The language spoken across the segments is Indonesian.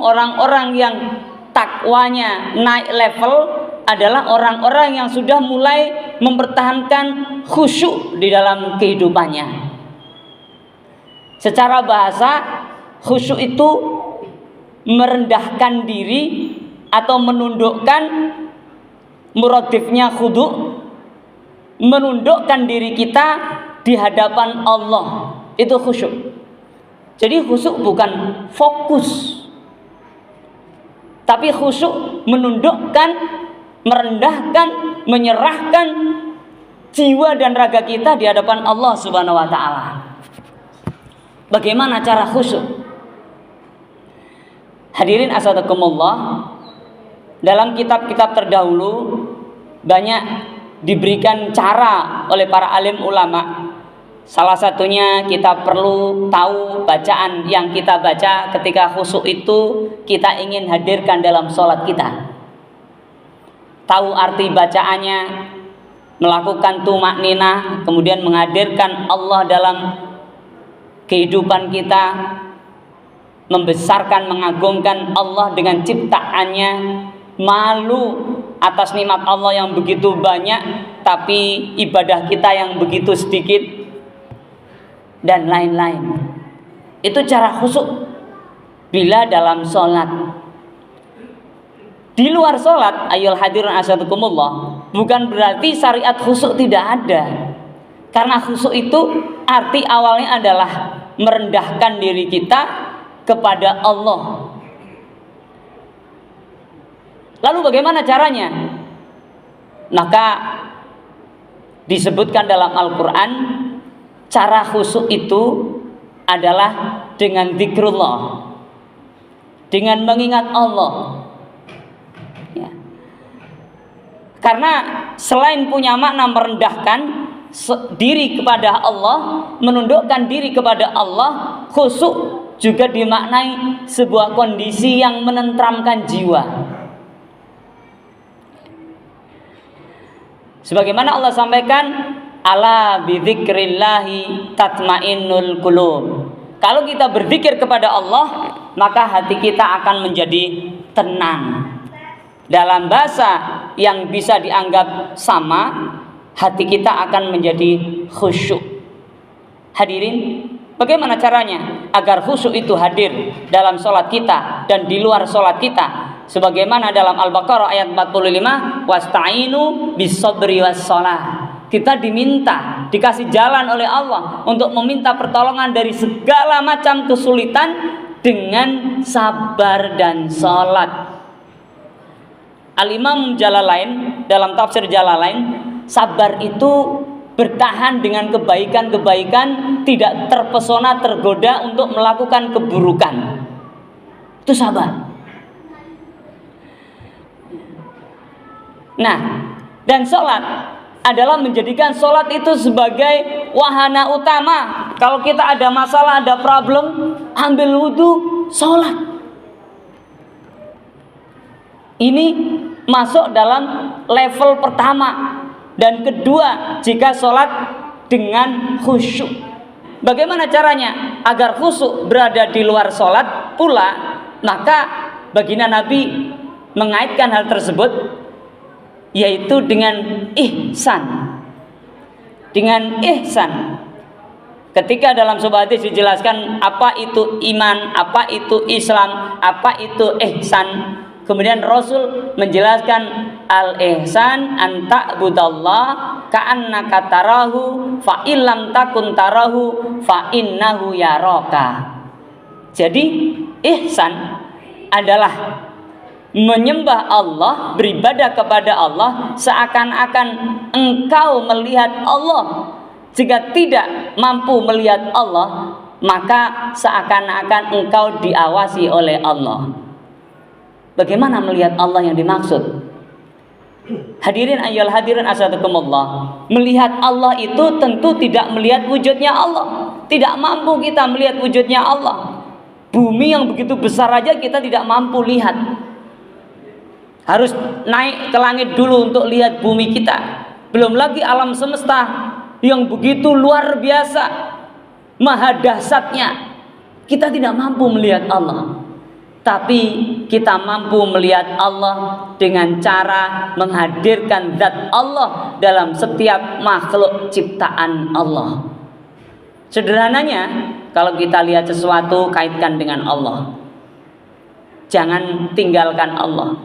orang-orang yang takwanya naik level adalah orang-orang yang sudah mulai mempertahankan khusyuk di dalam kehidupannya. Secara bahasa, khusyuk itu merendahkan diri atau menundukkan, muradifnya khudu', menundukkan diri kita di hadapan Allah. Itu khusyuk. Jadi khusyuk bukan fokus, tapi khusyuk menundukkan, merendahkan, menyerahkan jiwa dan raga kita di hadapan Allah Subhanahu wa taala. Bagaimana cara khusyuk? Hadirin asadakumullah, dalam kitab-kitab terdahulu banyak diberikan cara oleh para alim ulama. Salah satunya kita perlu tahu bacaan yang kita baca ketika khusyuk itu kita ingin hadirkan dalam sholat kita. Tahu arti bacaannya, melakukan tumakninah, kemudian menghadirkan Allah dalam kehidupan kita, membesarkan, mengagungkan Allah dengan ciptaannya, malu atas nikmat Allah yang begitu banyak tapi ibadah kita yang begitu sedikit, dan lain-lain. Itu cara khusyuk bila dalam sholat. Di luar sholat, ayyuhal hadirun asyadukumullah, bukan berarti syariat khusyuk tidak ada. Karena khusyuk itu arti awalnya adalah merendahkan diri kita kepada Allah. Lalu bagaimana caranya? Maka disebutkan dalam Al-Quran, cara khusyuk itu adalah dengan zikrullah, dengan mengingat Allah. Ya. Karena selain punya makna merendahkan diri kepada Allah, menundukkan diri kepada Allah, khusyuk juga dimaknai sebuah kondisi yang menenteramkan jiwa. Sebagaimana Allah sampaikan, ala bidzikrillahi tatmainnul qulub. Kalau kita berzikir kepada Allah, maka hati kita akan menjadi tenang. Dalam bahasa yang bisa dianggap sama, hati kita akan menjadi khusyuk. Hadirin, bagaimana caranya agar khusyuk itu hadir dalam sholat kita dan di luar sholat kita? Sebagaimana dalam Al-Baqarah ayat 45, wasta'inu bis-sabri was-shalah. Kita diminta, dikasih jalan oleh Allah untuk meminta pertolongan dari segala macam kesulitan dengan sabar dan sholat. Al-Imam Jalalain dalam tafsir Jalalain, sabar itu bertahan dengan kebaikan-kebaikan, tidak terpesona, tergoda untuk melakukan keburukan. Itu sabar. Nah, dan sholat adalah menjadikan sholat itu sebagai wahana utama. Kalau kita ada masalah, ada problem, ambil wudhu, sholat. Ini masuk dalam level pertama. Dan kedua, jika sholat dengan khusyuk. Bagaimana caranya agar khusyuk berada di luar sholat pula? Maka baginda Nabi mengaitkan hal tersebut, yaitu dengan ihsan. Dengan ihsan. Ketika dalam sebuah hadis dijelaskan apa itu iman, apa itu Islam, apa itu ihsan. Kemudian Rasul menjelaskan al-ihsan an ta'budallah ka'annaka tarahu fa illam takun tarahu fa innahu yaraka. Jadi ihsan adalah menyembah Allah, beribadah kepada Allah seakan-akan engkau melihat Allah. Jika tidak mampu melihat Allah, maka seakan-akan engkau diawasi oleh Allah. Bagaimana melihat Allah yang dimaksud? Hadirin ayyuhal hadirin asyadukumullah, melihat Allah itu tentu tidak melihat wujudnya Allah. Tidak mampu kita melihat wujudnya Allah. Bumi yang begitu besar aja kita tidak mampu lihat. Harus naik ke langit dulu untuk lihat bumi kita. Belum lagi alam semesta yang begitu luar biasa, maha dahsyatnya. Kita tidak mampu melihat Allah. tapi kita mampu melihat Allah dengan cara menghadirkan zat Allah dalam setiap makhluk ciptaan Allah. Sederhananya, kalau kita lihat sesuatu, kaitkan dengan Allah. Jangan tinggalkan Allah.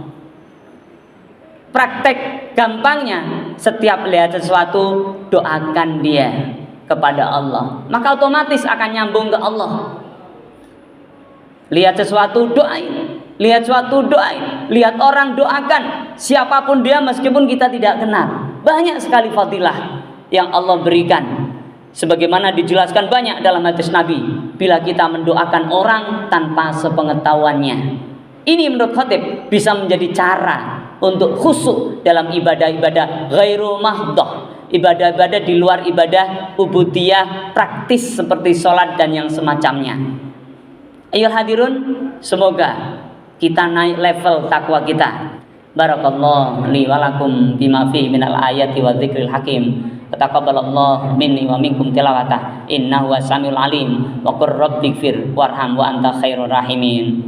Praktek gampangnya, setiap lihat sesuatu, doakan dia kepada Allah. Maka otomatis akan nyambung ke Allah. Lihat sesuatu, doain. Lihat sesuatu, doain. Lihat orang, doakan. Siapapun dia, meskipun kita tidak kenal. Banyak sekali fadilah yang Allah berikan. Sebagaimana dijelaskan banyak dalam hadis Nabi, bila kita mendoakan orang tanpa sepengetahuannya. Ini menurut khatib bisa menjadi cara untuk khusyuk dalam ibadah-ibadah ghairu mahdoh, ibadah-ibadah di luar ibadah ubudiyah praktis seperti sholat dan yang semacamnya. Ayo hadirun, semoga kita naik level takwa kita. Barakallahu li wa lakum bima fihi minal ayati wa dzikril hakim. Taqabbalallahu minni wa minkum tilawatah innahu was samiul alim wa qur rabbighfir warham wa anta khairur rahimin.